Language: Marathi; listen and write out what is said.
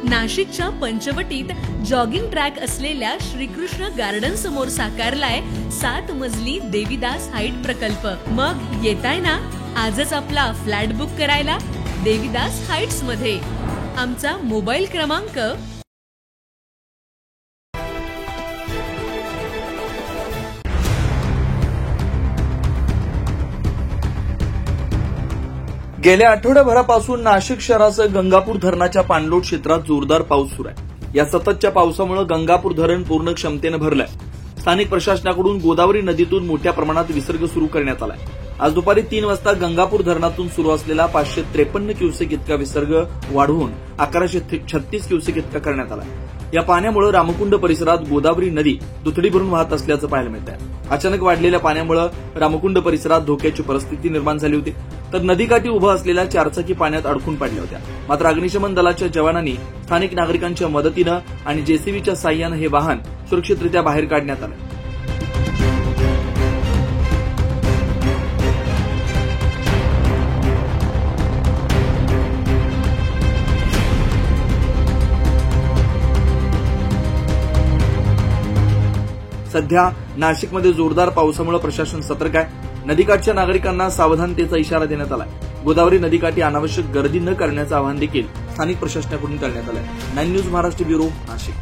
नाशिकच्या पंचवटीत जॉगिंग ट्रॅक असलेल्या श्रीकृष्ण गार्डन समोर साकारलाय 7 मजली देवीदास हाईट प्रकल्प। मग येताय ना आजच आपला फ्लॅट बुक करायला देवीदास हाईट्स मध्ये। आमचा मोबाईल क्रमांक गेल्या आठवड्याभरापासून नाशिक शहरासह गंगापूर धरणाच्या पाणलोट क्षेत्रात जोरदार पाऊस सुरू आहे। या सततच्या पावसामुळे गंगापूर धरण पूर्ण क्षमतेने भरलंय। स्थानिक प्रशासनाकडून गोदावरी नदीतून मोठ्या प्रमाणात विसर्ग सुरू करण्यात आलाय। आज दुपारी 3 वाजता गंगापूर धरणातून सुरू असलेला 553 क्युसेक इतका विसर्ग वाढवून 1136 क्युसेक इतका करण्यात आलाय। या पाण्यामुळे रामकुंड परिसरात गोदावरी नदी दुथडी भरून वाहत असल्याचं पाहायला मिळत आहे। अचानक वाढलेल्या पाण्यामुळे रामकुंड परिसरात धोक्याची परिस्थिती निर्माण झाली होती, तर नदीकाठी उभं असलेल्या 4 चाकी पाण्यात अडकून पडल्या होत्या। मात्र अग्निशमन दलाच्या जवानांनी स्थानिक नागरिकांच्या मदतीनं आणि जेसीबीच्या साह्यानं हे वाहन सुरक्षितरित्या बाहेर काढण्यात आलं। सध्या नाशिकमध्ये जोरदार पावसामुळे प्रशासन सतर्क आहे। नदीकाठच्या नागरिकांना सावधानतेचा इशारा देण्यात आलाय। गोदावरी नदीकाठी अनावश्यक गर्दी न करण्याचं आवाहन देखील स्थानिक प्रशासनाकडून करण्यात आलंय। 9 न्यूज महाराष्ट्र ब्युरो, नाशिक।